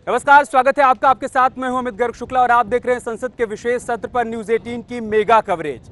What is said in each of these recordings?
नमस्कार, स्वागत है आपका। आपके साथ मैं हूं अमित गर्ग शुक्ला और आप देख रहे हैं संसद के विशेष सत्र पर न्यूज 18 की मेगा कवरेज।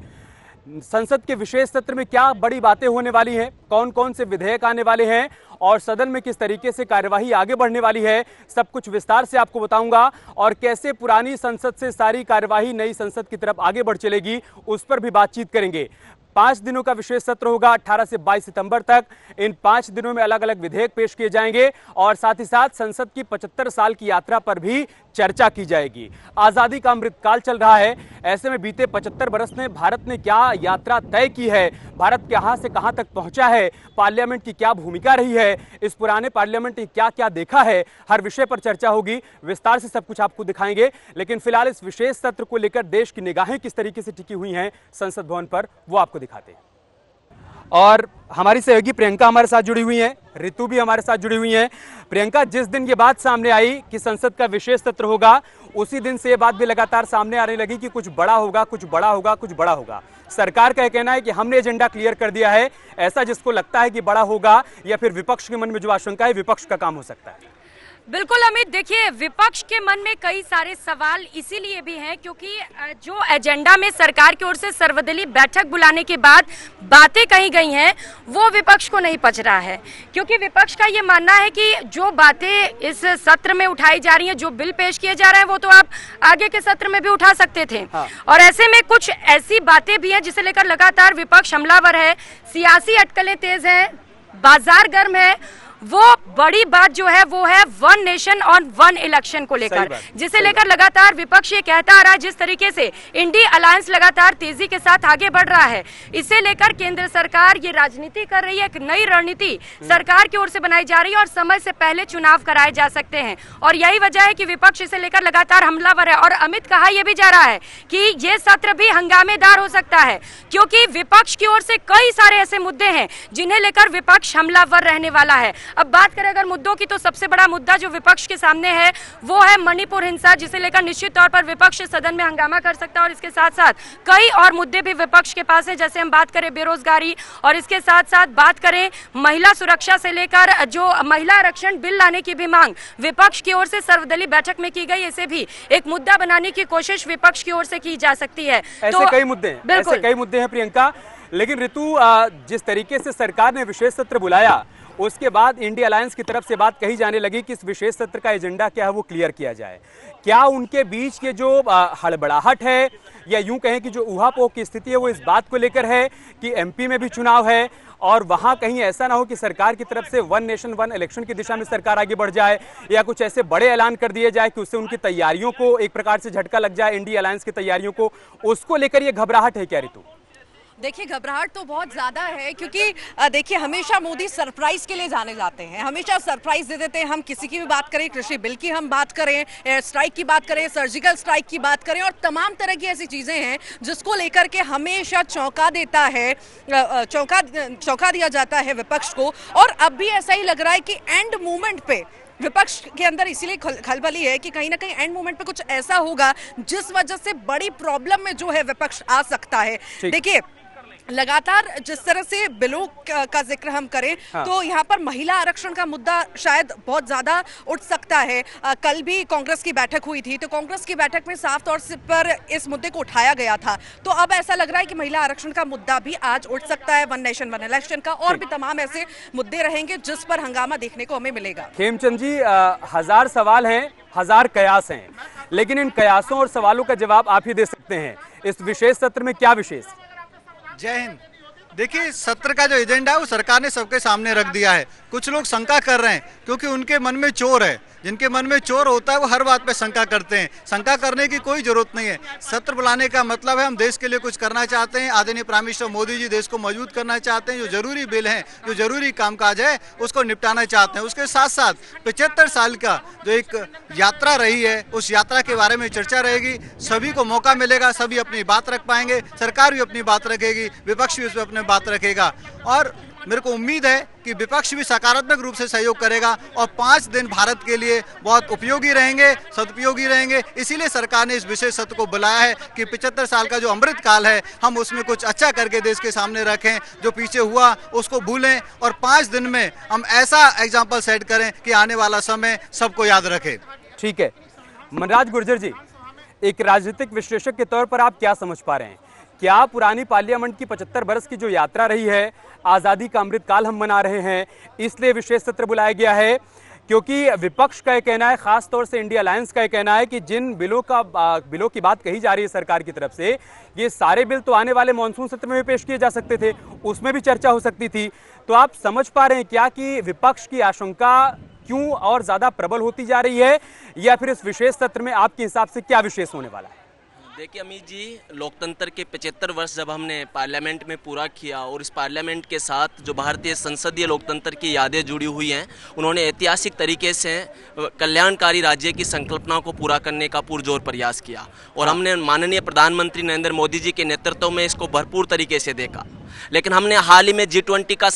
संसद के विशेष सत्र में क्या बड़ी बातें होने वाली हैं, कौन कौन से विधेयक आने वाले हैं और सदन में किस तरीके से कार्यवाही आगे बढ़ने वाली है, सब कुछ विस्तार से आपको बताऊंगा। और कैसे पुरानी संसद से सारी कार्यवाही नई संसद की तरफ आगे बढ़ चलेगी, उस पर भी बातचीत करेंगे। 5 दिनों का विशेष सत्र होगा 18 से 22 सितंबर तक। इन 5 दिनों में अलग अलग विधेयक पेश किए जाएंगे और साथ ही साथ संसद की 75 साल की यात्रा पर भी चर्चा की जाएगी। आजादी का अमृतकाल चल रहा है, ऐसे में बीते 75 बरस में भारत ने क्या यात्रा तय की है, भारत कहां से कहां तक पहुंचा है, पार्लियामेंट की क्या भूमिका रही है, इस पुराने पार्लियामेंट ने क्या क्या देखा है, हर विषय पर चर्चा होगी। विस्तार से सब कुछ आपको दिखाएंगे। लेकिन फिलहाल इस विशेष सत्र को लेकर देश की निगाहें किस तरीके से टिकी हुई हैं संसद भवन पर, वो आपको दिखाते हैं। और हमारी सहयोगी प्रियंका हमारे साथ जुड़ी हुई हैं, ऋतु भी हमारे साथ जुड़ी हुई हैं। प्रियंका, जिस दिन ये बात सामने आई कि संसद का विशेष सत्र होगा, उसी दिन से ये बात भी लगातार सामने आने लगी कि कुछ बड़ा होगा, कुछ बड़ा होगा, कुछ बड़ा होगा। सरकार का कहना है कि हमने एजेंडा क्लियर कर दिया है। ऐसा जिसको लगता है कि बड़ा होगा या फिर विपक्ष के मन में जो आशंका है, विपक्ष का काम हो सकता है। बिल्कुल अमित, देखिए विपक्ष के मन में कई सारे सवाल इसीलिए भी हैं क्योंकि जो एजेंडा में सरकार की ओर से सर्वदलीय बैठक बुलाने के बाद बातें कही गई हैं वो विपक्ष को नहीं पच रहा है। क्योंकि विपक्ष का ये मानना है कि जो बातें इस सत्र में उठाई जा रही हैं, जो बिल पेश किए जा रहे हैं, वो तो आप आगे के सत्र में भी उठा सकते थे। और ऐसे में कुछ ऐसी बातें भी हैं जिसे लेकर लगातार विपक्ष हमलावर है, सियासी अटकलें तेज हैं, बाजार गर्म है। वो बड़ी बात जो है वो है वन नेशन और वन इलेक्शन को लेकर, जिसे लेकर लगातार विपक्ष ये कहता आ रहा है। जिस तरीके से इंडिया अलायंस लगातार तेजी के साथ आगे बढ़ रहा है, इसे लेकर केंद्र सरकार ये राजनीति कर रही है, एक नई रणनीति सरकार की ओर से बनाई जा रही है और समय से पहले चुनाव कराए जा सकते हैं। और यही वजह है कि विपक्ष इसे लेकर लगातार हमलावर है। और अमित, कहा यह भी जा रहा है कि ये सत्र भी हंगामेदार हो सकता है क्योंकि विपक्ष की ओर से कई सारे ऐसे मुद्दे हैं जिन्हें लेकर विपक्ष हमलावर रहने वाला है। अब बात करें अगर मुद्दों की, तो सबसे बड़ा मुद्दा जो विपक्ष के सामने है वो है मणिपुर हिंसा, जिसे लेकर निश्चित तौर पर विपक्ष सदन में हंगामा कर सकता है। और इसके साथ साथ कई और मुद्दे भी विपक्ष के पास है, जैसे हम बात करें बेरोजगारी, और इसके साथ साथ बात करें महिला सुरक्षा से लेकर जो महिला आरक्षण बिल लाने की भी मांग विपक्ष की ओर से सर्वदलीय बैठक में की गई। इसे भी एक मुद्दा बनाने की कोशिश विपक्ष की ओर से की जा सकती है। ऐसे कई मुद्दे हैं प्रियंका। लेकिन ऋतु, जिस तरीके से सरकार ने विशेष सत्र बुलाया, उसके बाद इंडिया अलायंस की तरफ से बात कही जाने लगी कि इस विशेष सत्र का एजेंडा क्या है वो क्लियर किया जाए। क्या उनके बीच के जो हड़बड़ाहट है या यूं कहें कि जो ऊहापोह की स्थिति है वो इस बात को लेकर है कि एमपी में भी चुनाव है और वहां कहीं ऐसा ना हो कि सरकार की तरफ से वन नेशन वन इलेक्शन की दिशा में सरकार आगे बढ़ जाए या कुछ ऐसे बड़े ऐलान कर दिए जाए कि उससे उनकी तैयारियों को एक प्रकार से झटका लग जाए, इंडिया अलायंस की तैयारियों को, उसको लेकर ये घबराहट है क्या ऋतु? देखिए, घबराहट तो बहुत ज़्यादा है क्योंकि देखिए हमेशा मोदी सरप्राइज के लिए जाने जाते हैं, हमेशा सरप्राइज दे देते हैं। हम किसी की भी बात करें, कृषि बिल की हम बात करें, एयर स्ट्राइक की बात करें, सर्जिकल स्ट्राइक की बात करें, और तमाम तरह की ऐसी चीज़ें हैं जिसको लेकर के हमेशा चौंका देता है, चौंका दिया जाता है विपक्ष को। और अब भी ऐसा ही लग रहा है कि एंड मोमेंट पे विपक्ष के अंदर इसीलिए खलबली है कि कहीं ना कहीं एंड मोमेंट पे कुछ ऐसा होगा जिस वजह से बड़ी प्रॉब्लम में जो है विपक्ष आ सकता है। देखिए, लगातार जिस तरह से बिलों का जिक्र हम करें तो यहाँ पर महिला आरक्षण का मुद्दा शायद बहुत ज्यादा उठ सकता है। कल भी कांग्रेस की बैठक हुई थी, तो कांग्रेस की बैठक में साफ तौर से पर इस मुद्दे को उठाया गया था। तो अब ऐसा लग रहा है कि महिला आरक्षण का मुद्दा भी आज उठ सकता है, वन नेशन वन इलेक्शन का, और भी तमाम ऐसे मुद्दे रहेंगे जिस पर हंगामा देखने को हमें मिलेगा। खेमचंद जी, 1000 सवाल हैं, 1000 कयास हैं, लेकिन इन कयासों और सवालों का जवाब आप ही दे सकते हैं। इस विशेष सत्र में क्या विशेष? जय हिंद। देखिए, सत्र का जो एजेंडा है वो सरकार ने सबके सामने रख दिया है। कुछ लोग शंका कर रहे हैं क्योंकि उनके मन में चोर है। जिनके मन में चोर होता है वो हर बात पे शंका करते हैं। शंका करने की कोई जरूरत नहीं है। सत्र बुलाने का मतलब है हम देश के लिए कुछ करना चाहते हैं। आदरणीय प्राइम मिनिस्टर मोदी जी देश को मजबूत करना चाहते हैं। जो जरूरी बिल हैं, जो जरूरी कामकाज है, उसको निपटाना चाहते हैं। उसके साथ साथ 75 साल का जो एक यात्रा रही है, उस यात्रा के बारे में चर्चा रहेगी। सभी को मौका मिलेगा, सभी अपनी बात रख पाएंगे, सरकार भी अपनी बात रखेगी, विपक्ष भी उसमें अपनी बात रखेगा। और मेरे को उम्मीद है कि विपक्ष भी सकारात्मक रूप से सहयोग करेगा और 5 दिन भारत के लिए बहुत उपयोगी रहेंगे, सदुपयोगी रहेंगे। इसीलिए सरकार ने इस विशेष सत्र को बुलाया है कि 75 साल का जो अमृत काल है, हम उसमें कुछ अच्छा करके देश के सामने रखें। जो पीछे हुआ उसको भूलें और 5 दिन में हम ऐसा एग्जाम्पल सेट करें कि आने वाला समय सबको याद रखे। ठीक है, मनराज गुर्जर जी, एक राजनीतिक विश्लेषक के तौर पर आप क्या समझ पा रहे हैं? क्या पुरानी पार्लियामेंट की 75 बरस की जो यात्रा रही है, आज़ादी का अमृतकाल हम मना रहे हैं, इसलिए विशेष सत्र बुलाया गया है? क्योंकि विपक्ष का यह कहना है, खास तौर से इंडिया अलायंस का यह कहना है कि जिन बिलों की बात कही जा रही है सरकार की तरफ से, ये सारे बिल तो आने वाले मॉनसून सत्र में भी पेश किए जा सकते थे, उसमें भी चर्चा हो सकती थी। तो आप समझ पा रहे हैं क्या कि विपक्ष की आशंका क्यों और ज्यादा प्रबल होती जा रही है, या फिर इस विशेष सत्र में आपके हिसाब से क्या विशेष होने वाला है? देखिए अमित जी, लोकतंत्र के 75 वर्ष जब हमने पार्लियामेंट में पूरा किया और इस पार्लियामेंट के साथ जो भारतीय संसदीय लोकतंत्र की यादें जुड़ी हुई हैं, उन्होंने ऐतिहासिक तरीके से कल्याणकारी राज्य की संकल्पना को पूरा करने का पुरजोर प्रयास किया और हमने माननीय प्रधानमंत्री नरेंद्र मोदी जी के नेतृत्व में इसको भरपूर तरीके से देखा। लेकिन हमने हाल ही में G20 का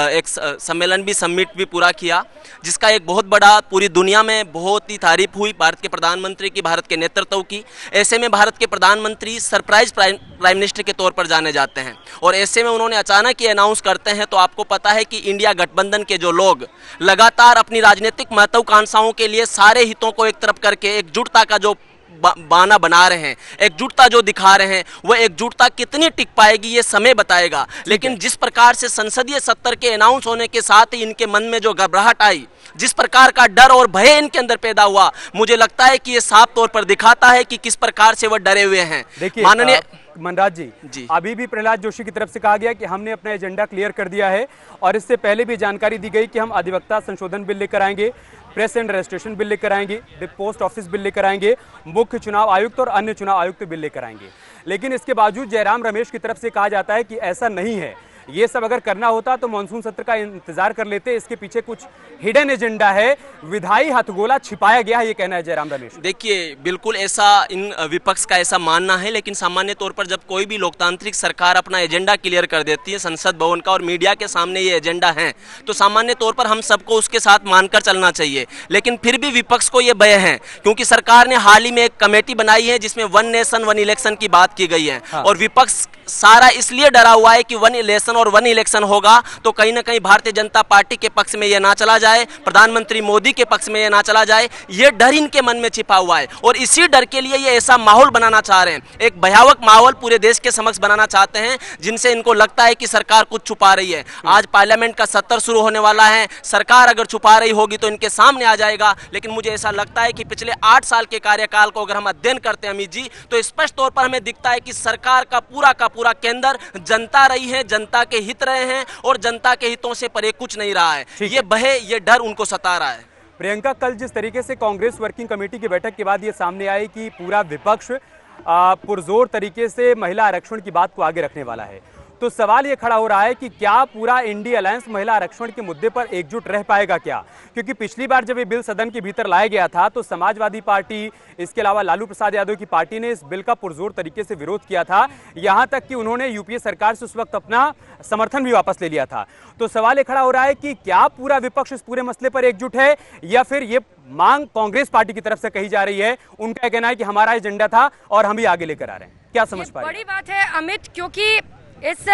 एक सम्मेलन भी समिट भी पूरा किया, जिसका एक बहुत बड़ा पूरी दुनिया में बहुत ही तारीफ हुई भारत के प्रधानमंत्री की, भारत के नेतृत्व की। ऐसे में भारत के प्रधानमंत्री सरप्राइज प्राइम मिनिस्टर के तौर पर जाने जाते हैं और ऐसे में उन्होंने अचानक ये अनाउंस करते हैं, तो आपको पता है कि इंडिया गठबंधन के जो लोग लगातार अपनी राजनीतिक महत्वाकांक्षाओं के लिए सारे हितों को एक तरफ करके एकजुटता का जो बाना बना रहे हैं, एकजुटता जो दिखा रहे हैं, वह एकजुटता कितनी टिक पाएगी ये समय बताएगा। लेकिन जिस प्रकार से संसदीय सत्र के अनाउंस होने के साथ ही इनके मन में जो घबराहट आई, जिस प्रकार का डर और भय इनके अंदर पैदा हुआ, मुझे लगता है कि ये साफ तौर पर दिखाता है कि किस प्रकार से वह डरे हुए हैं। माननीय मनराज जी, अभी भी प्रहलाद जोशी की तरफ से कहा गया कि हमने अपना एजेंडा क्लियर कर दिया है और इससे पहले भी जानकारी दी गई कि हम अधिवक्ता संशोधन बिल लेकर आएंगे, प्रेस एंड रजिस्ट्रेशन बिल लेकर आएंगे, पोस्ट ऑफिस बिल लेकर आएंगे, मुख्य चुनाव आयुक्त और अन्य चुनाव आयुक्त बिल लेकर आएंगे। लेकिन इसके बावजूद जयराम रमेश की तरफ से कहा जाता है कि ऐसा नहीं है, ये सब अगर करना होता तो मॉनसून सत्र का इंतजार कर लेते, इसके पीछे कुछ हिडन एजेंडा है, विधायी हथगोला छिपाया गया है, ये कहना है जयराम रमेश। देखिए, बिल्कुल ऐसा इन विपक्ष का ऐसा मानना है, लेकिन सामान्य तौर पर जब कोई भी लोकतांत्रिक सरकार अपना एजेंडा क्लियर कर देती है संसद भवन का और मीडिया के सामने ये एजेंडा है, तो सामान्य तौर पर हम सबको उसके साथ मानकर चलना चाहिए। लेकिन फिर भी विपक्ष को ये भय है, क्योंकि सरकार ने हाल ही में एक कमेटी बनाई है जिसमें 1 नेशन 1 इलेक्शन की बात की गई है। हाँ। और विपक्ष सारा इसलिए डरा हुआ है कि 1 इलेक्शन और 1 इलेक्शन होगा तो कहीं ना कहीं भारतीय जनता पार्टी के पक्ष में यह ना चला जाए, प्रधानमंत्री मोदी के पक्ष में यह ना चला जाए, ये डर इनके मन में छिपा हुआ है और इसी डर के लिए ये ऐसा माहौल बनाना चाह रहे हैं, एक भयावह माहौल पूरे देश के समक्ष बनाना चाहते हैं, जिनसे इनको लगता है कि सरकार कुछ छुपा रही है। आज पार्लियामेंट का सत्र शुरू होने वाला है, सरकार अगर छुपा रही होगी तो इनके सामने आ जाएगा। लेकिन मुझे ऐसा लगता है कि पिछले 8 साल के कार्यकाल को अगर हम अध्ययन करते हैं अमित जी, तो स्पष्ट तौर पर हमें दिखता है कि सरकार का पूरा केंद्र जनता रही है, जनता के हित रहे हैं और जनता के हितों से परे कुछ नहीं रहा है। ये भय, ये डर उनको सता रहा है। प्रियंका, कल जिस तरीके से कांग्रेस वर्किंग कमेटी की बैठक के बाद ये सामने आई कि पूरा विपक्ष पुरजोर तरीके से महिला आरक्षण की बात को आगे रखने वाला है, तो सवाल ये खड़ा हो रहा है कि क्या पूरा इंडिया अलायंस महिला आरक्षण के मुद्दे पर एकजुट रह पाएगा क्या? क्योंकि पिछली बार जब ये बिल सदन के भीतर लाया गया था तो समाजवादी पार्टी, इसके अलावा लालू प्रसाद यादव की पार्टी ने इस बिल का पुरजोर तरीके से विरोध किया था, यहां तक कि उन्होंने यूपीए सरकार से उस वक्त अपना समर्थन भी वापस ले लिया था। तो सवाल ये खड़ा हो रहा है कि क्या पूरा विपक्ष इस पूरे मसले पर एकजुट है, या फिर ये मांग कांग्रेस पार्टी की तरफ से कही जा रही है, उनका कहना है कि हमारा एजेंडा था और हम भी आगे लेकर आ रहे हैं? क्या समझ पा रहे हैं? बड़ी बात है अमित, क्योंकि इस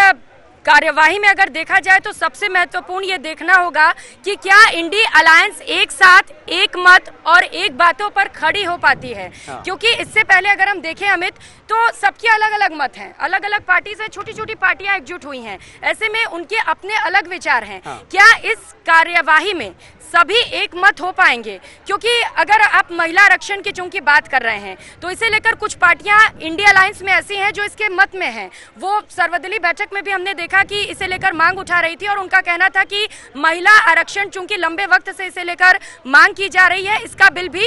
कार्यवाही में अगर देखा जाए तो सबसे महत्वपूर्ण ये देखना होगा कि क्या इंडिया अलायंस एक साथ एक मत और एक बातों पर खड़ी हो पाती है। हाँ। क्योंकि इससे पहले अगर हम देखें अमित, तो सबके अलग अलग मत हैं, अलग अलग पार्टी से छोटी छोटी पार्टियां एकजुट हुई हैं, ऐसे में उनके अपने अलग विचार हैं। हाँ। क्या इस कार्यवाही में सभी एक मत हो पाएंगे? क्योंकि अगर आप महिला आरक्षण की चूंकि बात कर रहे हैं तो इसे लेकर कुछ पार्टियां इंडिया अलायंस में ऐसी हैं जो इसके मत में हैं। वो सर्वदलीय बैठक में भी हमने देखा कि इसे लेकर मांग उठा रही थी और उनका कहना था कि महिला आरक्षण चूंकि लंबे वक्त से इसे लेकर मांग की जा रही है, इसका बिल भी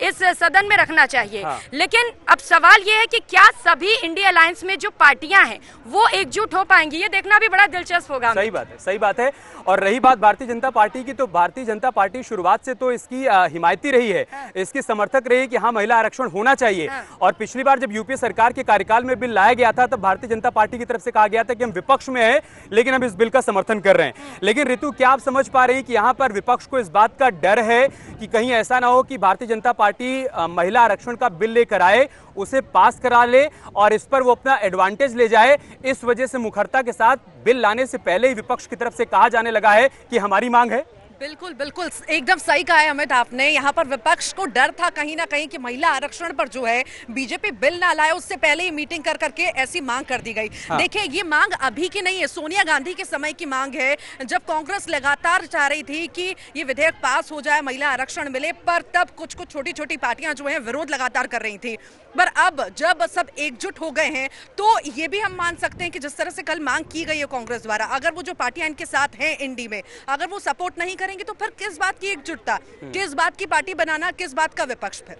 इस सदन में रखना चाहिए। हाँ। लेकिन अब सवाल ये है कि क्या सभी इंडिया अलायंस में जो पार्टियां हैं वो एकजुट हो पाएंगी? ये देखना भी बड़ा दिलचस्प होगा। सही बात है, सही बात है। और रही बात भारतीय जनता पार्टी की, तो भारतीय जनता पार्टी शुरुआत से तो इसकी हिमायती रही है। हाँ। इसकी समर्थक रही कि हाँ, महिला आरक्षण होना चाहिए। हाँ। और पिछली बार जब यूपीए सरकार के कार्यकाल में बिल लाया गया था तब भारतीय जनता पार्टी की तरफ से कहा गया था कि हम विपक्ष में हैं लेकिन हम इस बिल का समर्थन कर रहे हैं। लेकिन ऋतु, क्या आप समझ पा रही कि यहाँ पर विपक्ष को इस बात का डर है कि कहीं ऐसा ना हो कि भारतीय जनता पार्टी महिला आरक्षण का बिल लेकर आए, उसे पास करा ले और इस पर वो अपना एडवांटेज ले जाए? इस वजह से मुखरता के साथ बिल लाने से पहले ही विपक्ष की तरफ से कहा जाने लगा है कि हमारी मांग है। बिल्कुल बिल्कुल एकदम सही कहा है अमित आपने। यहाँ पर विपक्ष को डर था कहीं ना कहीं कि महिला आरक्षण पर जो है बीजेपी बिल ना लाए, उससे पहले ही मीटिंग कर करके ऐसी मांग कर दी गई। हाँ। देखिए ये मांग अभी की नहीं है, सोनिया गांधी के समय की मांग है, जब कांग्रेस लगातार चाह रही थी कि ये विधेयक पास हो जाए, महिला आरक्षण मिले, पर तब कुछ कुछ छोटी छोटी पार्टियां जो है विरोध लगातार कर रही थी। पर अब जब सब एकजुट हो गए हैं तो ये भी हम मान सकते हैं कि जिस तरह से कल मांग की गई है कांग्रेस द्वारा, अगर वो जो पार्टियां इनके साथ हैं इंडी में, अगर वो सपोर्ट नहीं करेंगे तो फिर किस बात की एकजुटता, किस बात की पार्टी बनाना, किस बात का विपक्ष फिर।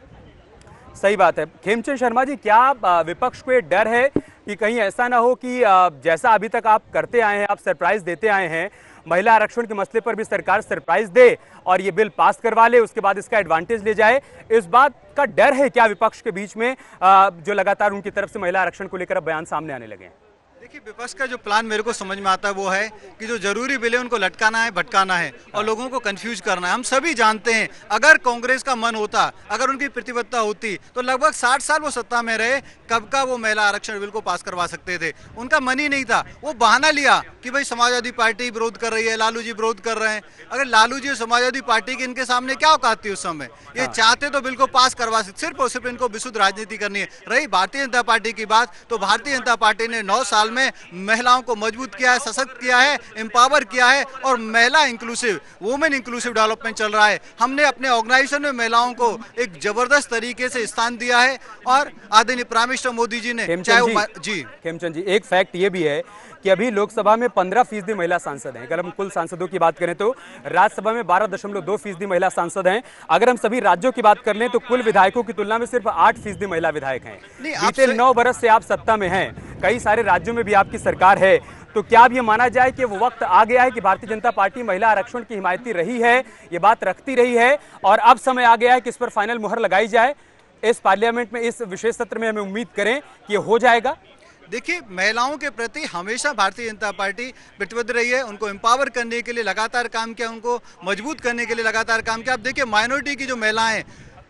सही बात है। खेमचंद शर्मा जी, क्या विपक्ष को ये डर है कि कहीं ऐसा ना हो कि जैसा अभी तक आप करते आए हैं, आप सरप्राइज देते आए हैं, महिला आरक्षण के मसले पर भी सरकार सरप्राइज दे और ये बिल पास करवा ले, उसके बाद इसका एडवांटेज ले जाए, इस बात का डर है क्या विपक्ष के बीच में, जो लगातार उनकी तरफ से महिला आरक्षण को लेकर अब बयान सामने आने लगे हैं? देखिए, विपक्ष का जो प्लान मेरे को समझ में आता है वो है कि जो जरूरी बिल है उनको लटकाना है, भटकाना है और लोगों को कंफ्यूज करना है। हम सभी जानते हैं अगर कांग्रेस का मन होता, अगर उनकी प्रतिबद्धता होती तो लगभग 60 साल वो सत्ता में रहे, कब का वो महिला आरक्षण बिल को पास करवा सकते थे। उनका मन ही नहीं था, वो बहाना लिया कि भाई समाजवादी पार्टी विरोध कर रही है, लालू जी विरोध कर रहे हैं। अगर लालू जी और समाजवादी पार्टी की इनके सामने क्या औकात थी उस समय? ये चाहते तो बिल को पास करवा सकते, सिर्फ और सिर्फ इनको विशुद्ध राजनीति करनी है। रही भारतीय जनता पार्टी की बात, तो भारतीय जनता पार्टी ने 9 साल में महिलाओं को मजबूत किया है, सशक्त किया है, एम्पावर किया है और महिला इंक्लूसिव, वुमेन इंक्लूसिव डेवलपमेंट चल रहा है। हमने अपने ऑर्गेनाइजेशन में महिलाओं को एक जबरदस्त तरीके से स्थान दिया है और आदरणीय प्राइम मिनिस्टर मोदी जी ने खेमचंद जी, एक फैक्ट ये भी है कि अभी लोकसभा में 15% महिला सांसद हैं। अगर हम कुल सांसदों की बात करें तो राज्यसभा में 12.2% महिला सांसद हैं। अगर हम सभी राज्यों की बात कर लें तो कुल विधायकों की तुलना में सिर्फ 8% महिला विधायक हैं। बीते 9 बरस से आप सत्ता में हैं, कई सारे राज्यों में भी आपकी सरकार है, तो क्या अब ये माना जाए कि वो वक्त आ गया है कि भारतीय जनता पार्टी महिला आरक्षण की हिमायती रही है, ये बात रखती रही है और अब समय आ गया है कि इस पर फाइनल मुहर लगाई जाए? इस पार्लियामेंट में, इस विशेष सत्र में हमें उम्मीद करें कि ये हो जाएगा। देखिए, महिलाओं के प्रति हमेशा भारतीय जनता पार्टी प्रतिबद्ध रही है, उनको एम्पावर करने के लिए लगातार काम किया, उनको मजबूत करने के लिए लगातार काम किया। अब देखिए, माइनॉरिटी की जो महिलाएं,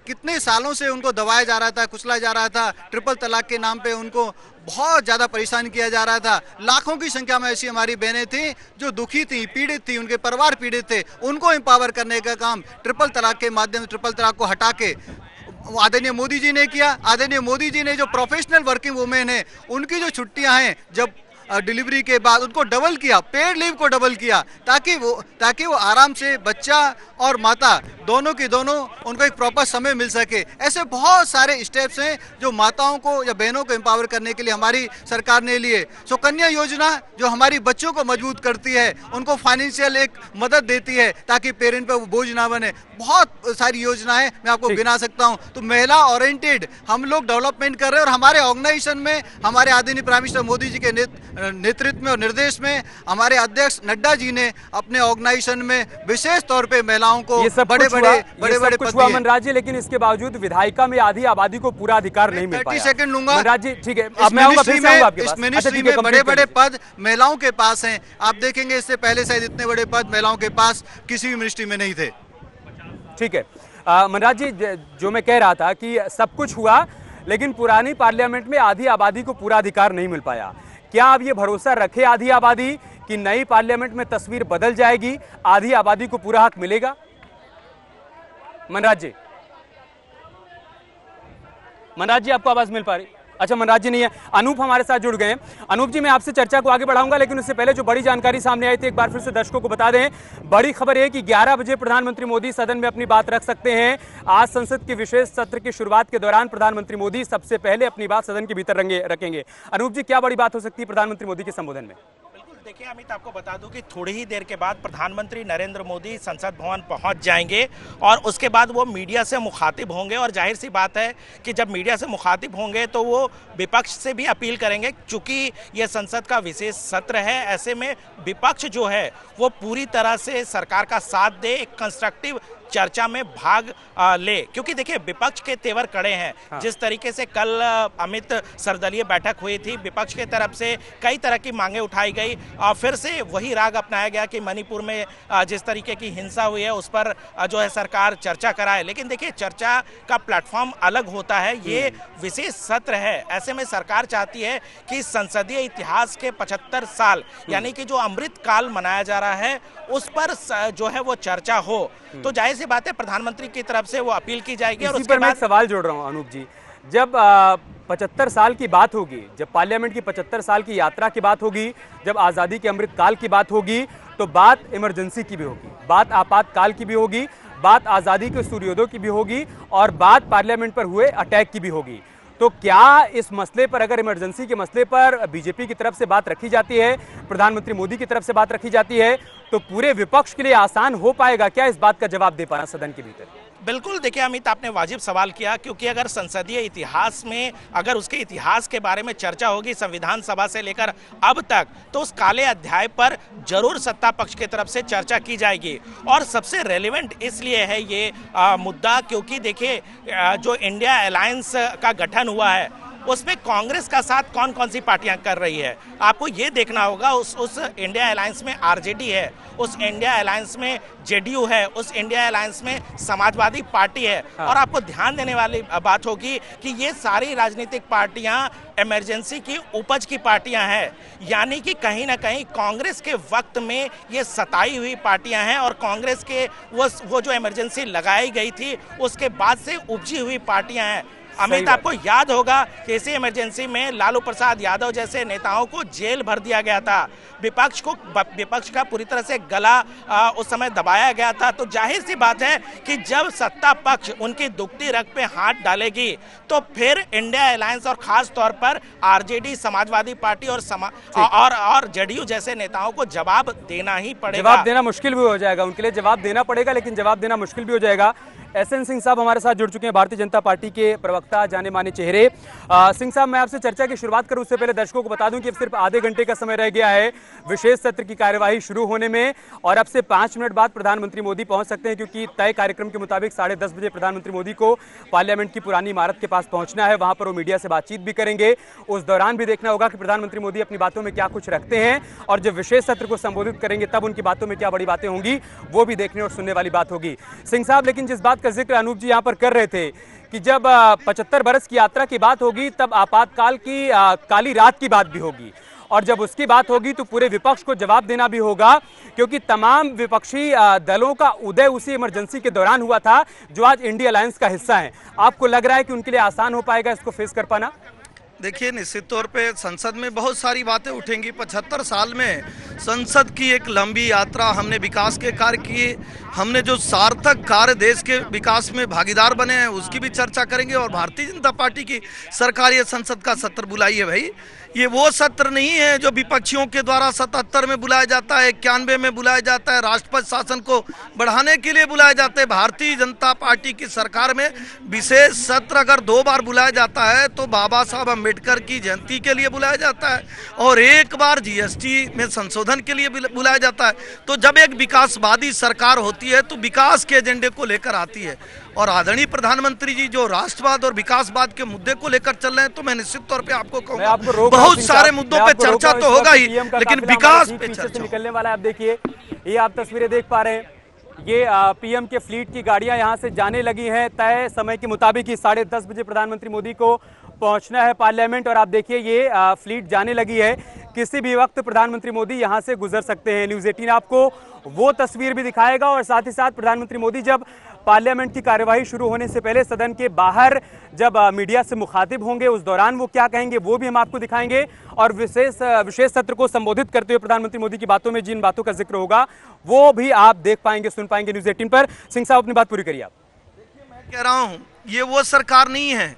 कितने सालों से उनको दबाया जा रहा था, कुचला जा रहा था, ट्रिपल तलाक के नाम पे उनको बहुत ज़्यादा परेशान किया जा रहा था। लाखों की संख्या में ऐसी हमारी बहनें थी जो दुखी थी, पीड़ित थी, उनके परिवार पीड़ित थे, उनको एम्पावर करने का काम ट्रिपल तलाक के माध्यम से, ट्रिपल तलाक को हटा के आदरणीय मोदी जी ने किया। आदरणीय मोदी जी ने जो प्रोफेशनल वर्किंग वुमेन है उनकी जो छुट्टियां हैं, जब डिलीवरी के बाद उनको डबल किया, पेड लीव को डबल किया, ताकि वो आराम से बच्चा और माता दोनों की दोनों उनको एक प्रॉपर समय मिल सके। ऐसे बहुत सारे स्टेप्स हैं जो माताओं को या बहनों को एम्पावर करने के लिए हमारी सरकार ने लिए। सुकन्या योजना जो हमारी बच्चों को मजबूत करती है, उनको फाइनेंशियल एक मदद देती है ताकि पेरेंट पे वो बोझ ना बने। बहुत सारी योजनाएं मैं आपको गिना सकता हूं। तो महिला ओरिएंटेड हम लोग डेवलपमेंट कर रहे हैं और हमारे ऑर्गेनाइजेशन में हमारे आदरणीय प्राइम मिनिस्टर मोदी जी के नेतृत्व में और निर्देश में हमारे अध्यक्ष नड्डा जी ने अपने ऑर्गेनाइजेशन में विशेष तौर पे महिलाओं को बड़े बड़े कुछ हुआ मनराज जी, लेकिन इसके बावजूद विधायिका में आधी आबादी को पूरा अधिकार नहीं मिल पाया। 30 सेकंड लूंगा मनराज जी, ठीक है, अब मैं आऊंगा फिर से आऊंगा आपके पास। इस मिनिस्ट्री में बड़े बड़े पद महिलाओं के पास हैं। आप देखेंगे इससे पहले शायद इतने बड़े पद महिलाओं के पास किसी भी मिनिस्ट्री में नहीं थे। ठीक है मनराज जी, जो मैं कह रहा था कि सब कुछ हुआ लेकिन पुरानी पार्लियामेंट में आधी आबादी को पूरा अधिकार नहीं मिल पाया। क्या आप ये भरोसा रखे आधी आबादी कि नई पार्लियामेंट में तस्वीर बदल जाएगी, आधी आबादी को पूरा हक मिलेगा? मनराज जी आपको आवाज मिल पा रही? अच्छा, मनराज जी नहीं है, अनूप हमारे साथ जुड़ गए हैं। अनूप जी, मैं आपसे चर्चा को आगे बढ़ाऊंगा, लेकिन उससे पहले जो बड़ी जानकारी सामने आई थी एक बार फिर से दर्शकों को बता दें। बड़ी खबर है कि 11 बजे प्रधानमंत्री मोदी सदन में अपनी बात रख सकते हैं। आज संसद के विशेष सत्र की शुरुआत के दौरान प्रधानमंत्री मोदी सबसे पहले अपनी बात सदन के भीतर रखेंगे। अनूप जी, क्या बड़ी बात हो सकती है प्रधानमंत्री मोदी के संबोधन में? देखिए अमित, आपको बता दूं कि थोड़ी ही देर के बाद प्रधानमंत्री नरेंद्र मोदी संसद भवन पहुंच जाएंगे और उसके बाद वो मीडिया से मुखातिब होंगे और जाहिर सी बात है कि जब मीडिया से मुखातिब होंगे तो वो विपक्ष से भी अपील करेंगे। चूंकि ये संसद का विशेष सत्र है, ऐसे में विपक्ष जो है वो पूरी तरह से सरकार का साथ दे, एक कंस्ट्रक्टिव चर्चा में भाग ले, क्योंकि देखिए विपक्ष के तेवर कड़े हैं। हाँ। जिस तरीके से कल अमित सर्वदलीय बैठक हुई थी, विपक्ष के तरफ से कई तरह की मांगे उठाई गई, फिर से वही राग अपनाया गया कि मणिपुर में जिस तरीके की हिंसा हुई है उस पर जो है सरकार चर्चा कराए। लेकिन देखिए चर्चा का प्लेटफॉर्म अलग होता है, ये विशेष सत्र है। ऐसे में सरकार चाहती है कि संसदीय इतिहास के 75 साल यानी कि जो अमृत काल मनाया जा रहा है उस पर जो है वो चर्चा हो। तो जाहिर सी बात है प्रधानमंत्री की तरफ से वो अपील की जाएगी। और इसी उसके पर मैं एक बाद सवाल जोड़ रहा हूं अनूप जी, जब 75 साल की बात होगी, जब पार्लियामेंट की 75 साल की यात्रा की बात होगी, जब आज़ादी के अमृत काल की बात होगी, तो बात इमरजेंसी की भी होगी, बात आपातकाल की भी होगी, बात आज़ादी के सूर्योदय की भी होगी और बात पार्लियामेंट पर हुए अटैक की भी होगी। तो क्या इस मसले पर, अगर इमरजेंसी के मसले पर बीजेपी की तरफ से बात रखी जाती है, प्रधानमंत्री मोदी की तरफ से बात रखी जाती है, तो पूरे विपक्ष के लिए आसान हो पाएगा क्या इस बात का जवाब दे पाना सदन के भीतर? बिल्कुल, देखिए अमित, आपने वाजिब सवाल किया, क्योंकि अगर संसदीय इतिहास में अगर उसके इतिहास के बारे में चर्चा होगी संविधान सभा से लेकर अब तक, तो उस काले अध्याय पर जरूर सत्ता पक्ष की तरफ से चर्चा की जाएगी। और सबसे रेलेवेंट इसलिए है ये मुद्दा क्योंकि देखिए जो इंडिया अलायंस का गठन हुआ है उसमें कांग्रेस का साथ कौन कौन सी पार्टियां कर रही है, आपको ये देखना होगा। उस इंडिया अलायंस में आरजेडी है, उस इंडिया अलायंस में जेडीयू है, उस इंडिया अलायंस में समाजवादी पार्टी है। हाँ। और आपको ध्यान देने वाली बात होगी कि ये सारी राजनीतिक पार्टियां इमरजेंसी की उपज की पार्टियां हैं, यानी कि कहीं ना कहीं कांग्रेस के वक्त में ये सताई हुई पार्टियां हैं और कांग्रेस के वो जो इमरजेंसी लगाई गई थी उसके बाद से उपजी हुई पार्टियां हैं। अमित, आपको याद होगा कि इसी इमरजेंसी में लालू प्रसाद यादव जैसे नेताओं को जेल भर दिया गया था, विपक्ष का पूरी तरह से गला उस समय दबाया गया था। तो जाहिर सी बात है कि जब सत्ता पक्ष उनकी दुखती रग पे हाथ डालेगी तो फिर इंडिया अलायंस और खास तौर पर आरजेडी, समाजवादी पार्टी और जेडीयू जैसे नेताओं को जवाब देना ही पड़ेगा। जवाब देना मुश्किल भी हो जाएगा, उनके लिए जवाब देना पड़ेगा, लेकिन जवाब देना मुश्किल भी हो जाएगा। एसएन सिंह साहब हमारे साथ जुड़ चुके हैं, भारतीय जनता पार्टी के प्रवक्ता, जाने माने चेहरे। सिंह साहब, मैं आपसे चर्चा की शुरुआत करूं उससे पहले दर्शकों को बता दूं कि अब सिर्फ आधे घंटे का समय रह गया है विशेष सत्र की कार्यवाही शुरू होने में, और अब से 5 मिनट बाद प्रधानमंत्री मोदी पहुंच सकते हैं, क्योंकि तय कार्यक्रम के मुताबिक 10:30 बजे प्रधानमंत्री मोदी को पार्लियामेंट की पुरानी इमारत के पास पहुंचना है। वहां पर वो मीडिया से बातचीत भी करेंगे। उस दौरान भी देखना होगा कि प्रधानमंत्री मोदी अपनी बातों में क्या कुछ रखते हैं, और जब विशेष सत्र को संबोधित करेंगे तब उनकी बातों में क्या बड़ी बातें होंगी, वो भी देखने और सुनने वाली बात होगी। सिंह साहब, लेकिन जिस बात का जिक्र अनूप जी पर कर रहे थे कि जब 75 बरस की यात्रा की बात होगी तब आपातकाल की काली रात की बात भी होगी, और जब उसकी बात होगी तो पूरे विपक्ष को जवाब देना भी होगा, क्योंकि तमाम विपक्षी दलों का उदय उसी इमरजेंसी के दौरान हुआ था जो आज इंडिया अलायंस का हिस्सा है। आपको लग रहा है कि उनके लिए आसान हो पाएगा इसको फेस कर पाना? देखिए, निश्चित तौर पे संसद में बहुत सारी बातें उठेंगी। 75 साल में संसद की एक लंबी यात्रा, हमने विकास के कार्य किए, हमने जो सार्थक कार्य देश के विकास में भागीदार बने हैं उसकी भी चर्चा करेंगे। और भारतीय जनता पार्टी की सरकार ये संसद का सत्र बुलाई है भाई, ये वो सत्र नहीं है जो विपक्षियों के द्वारा 77 में बुलाया जाता है, 91 में बुलाया जाता है, राष्ट्रपति शासन को बढ़ाने के लिए बुलाया जाता है। भारतीय जनता पार्टी की सरकार में विशेष सत्र अगर 2 बार बुलाया जाता है तो बाबा साहब अम्बेडकर की जयंती के लिए बुलाया जाता है और 1 बार जीएसटी में संशोधन के लिए बुलाया जाता है। तो जब एक विकासवादी सरकार होती है तो विकास के एजेंडे को लेकर आती है, और आदरणीय प्रधानमंत्री जी जो राष्ट्रवाद और विकासवाद के मुद्दे को लेकर चल रहे हैं, तो मैं निश्चित तौर पे आपको कहूंगा बहुत सारे मुद्दों पे चर्चा तो होगा ही, लेकिन विकास पे चर्चा निकलने वाला है। आप देखिए, ये आप तस्वीरें देख पा रहे हैं, ये पीएम के फ्लीट की गाड़ियां यहां से जाने लगी हैं। तय समय के मुताबिक ही 10:30 बजे प्रधानमंत्री मोदी को पहुंचना है पार्लियामेंट, और आप देखिए ये फ्लीट जाने लगी है। किसी भी वक्त प्रधानमंत्री मोदी यहां से गुजर सकते हैं। न्यूज़ 18 आपको वो तस्वीर भी दिखाएगा, और साथ ही साथ प्रधानमंत्री मोदी जब पार्लियामेंट की कार्यवाही शुरू होने से पहले सदन के बाहर जब मीडिया से मुखातिब होंगे उस दौरान वो क्या कहेंगे वो भी हम आपको दिखाएंगे, और विशेष सत्र को संबोधित करते हुए प्रधानमंत्री मोदी की बातों में जिन बातों का जिक्र होगा वो भी आप देख पाएंगे, सुन पाएंगे न्यूज़ 18 पर। सिंह साहब, अपनी बात पूरी करिए आप। मैं कह रहा हूं ये वो सरकार नहीं है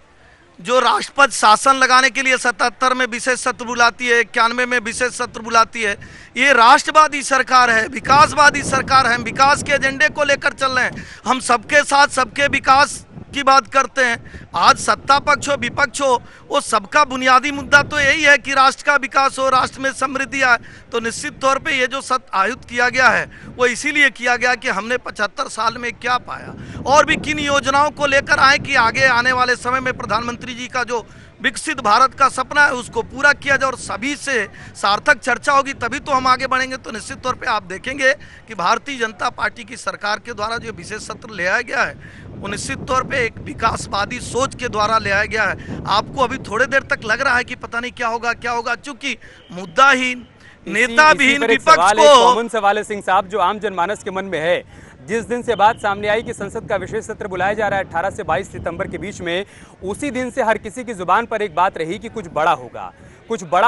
जो राष्ट्रपति शासन लगाने के लिए 77 में विशेष सत्र बुलाती है, 91 में विशेष सत्र बुलाती है। ये राष्ट्रवादी सरकार है, विकासवादी सरकार है। हम विकास के एजेंडे को लेकर चल रहे हैं, हम सबके साथ सबके विकास की बात करते हैं। आज सत्ता पक्ष हो विपक्ष हो, वो सबका बुनियादी मुद्दा तो यही है कि राष्ट्र का विकास हो, राष्ट्र में समृद्धि आए। तो निश्चित तौर पे ये जो सत्र आयोजित किया गया है वो इसीलिए किया गया कि हमने 75 साल में क्या पाया और भी किन योजनाओं को लेकर आए कि आगे आने वाले समय में प्रधानमंत्री जी का जो विकसित भारत का सपना है उसको पूरा किया जाए और सभी से सार्थक चर्चा होगी, तभी तो हम आगे बढ़ेंगे। तो निश्चित तौर पे आप देखेंगे कि भारतीय जनता पार्टी की सरकार के द्वारा जो विशेष सत्र ले आया गया है वो निश्चित तौर पे एक विकासवादी सोच के द्वारा ले आया गया है। आपको अभी थोड़े देर तक लग रहा है कि पता नहीं क्या होगा, चूंकि मुद्दाहीन नेताविहीन विपक्ष को कॉमन सवाल है सिंह साहब, जो आम जनमानस के मन में है। जिस दिन से बात सामने आई कि संसद का विशेष सत्र बुलाया जा रहा है 18 से 22 सितंबर के बीच में, उसी दिन से हर किसी की जुबान पर एक बात रही कि कुछ बड़ा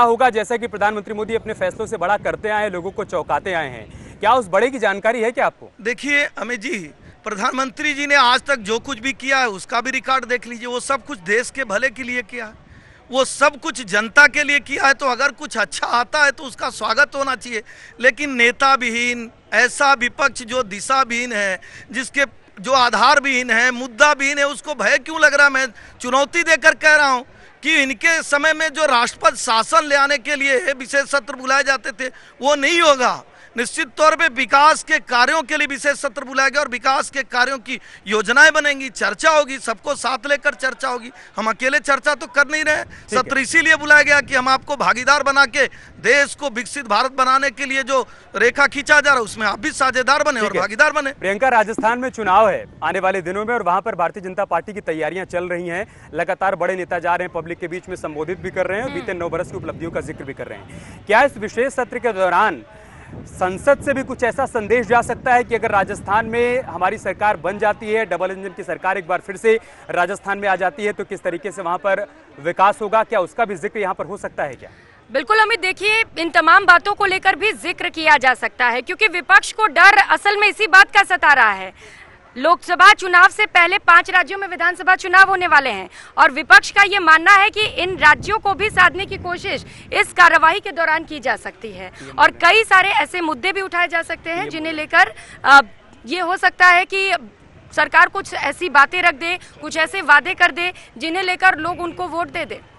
होगा, जैसा कि प्रधानमंत्री मोदी अपने फैसलों से बड़ा करते आए हैं, लोगों को चौंकाते आए हैं। क्या उस बड़े की जानकारी है क्या आपको? देखिए अमित जी, प्रधानमंत्री जी ने आज तक जो कुछ भी किया है उसका भी रिकॉर्ड देख लीजिए। वो सब कुछ देश के भले के लिए किया है, वो सब कुछ जनता के लिए किया है। तो अगर कुछ अच्छा आता है तो उसका स्वागत होना चाहिए। लेकिन नेता विहीन ऐसा विपक्ष जो दिशा विहीन है, जिसके जो आधार विहीन है, मुद्दा विहीन है, उसको भय क्यों लग रहा है? मैं चुनौती देकर कह रहा हूं कि इनके समय में जो राष्ट्रपति शासन ले आने के लिए विशेष सत्र बुलाए जाते थे वो नहीं होगा। निश्चित तौर पे विकास के कार्यों के लिए विशेष सत्र बुलाया गया और विकास के कार्यों की योजनाएं बनेंगी, चर्चा होगी, सबको साथ लेकर चर्चा होगी। हम अकेले चर्चा तो कर नहीं रहे। सत्र इसीलिए बुलाया गया कि हम आपको भागीदार बना के देश को विकसित भारत बनाने के लिए जो रेखा खींचा जा रहा है उसमें आप भी साझेदार बने और भागीदार बने। प्रियंका, राजस्थान में चुनाव है आने वाले दिनों में और वहां पर भारतीय जनता पार्टी की तैयारियां चल रही हैं। लगातार बड़े नेता जा रहे हैं, पब्लिक के बीच में संबोधित भी कर रहे हैं और बीते 9 बरस की उपलब्धियों का जिक्र भी कर रहे हैं। क्या इस विशेष सत्र के दौरान संसद से भी कुछ ऐसा संदेश जा सकता है कि अगर राजस्थान में हमारी सरकार बन जाती है, डबल इंजन की सरकार एक बार फिर से राजस्थान में आ जाती है, तो किस तरीके से वहां पर विकास होगा? क्या उसका भी जिक्र यहां पर हो सकता है क्या? बिल्कुल अमित, देखिए इन तमाम बातों को लेकर भी जिक्र किया जा सकता है, क्योंकि विपक्ष को डर असल में इसी बात का सता रहा है। लोकसभा चुनाव से पहले 5 राज्यों में विधानसभा चुनाव होने वाले हैं और विपक्ष का ये मानना है कि इन राज्यों को भी साधने की कोशिश इस कार्यवाही के दौरान की जा सकती है और कई सारे ऐसे मुद्दे भी उठाए जा सकते हैं जिन्हें लेकर ये हो सकता है कि सरकार कुछ ऐसी बातें रख दे, कुछ ऐसे वादे कर दे जिन्हें लेकर लोग उनको वोट दे दे।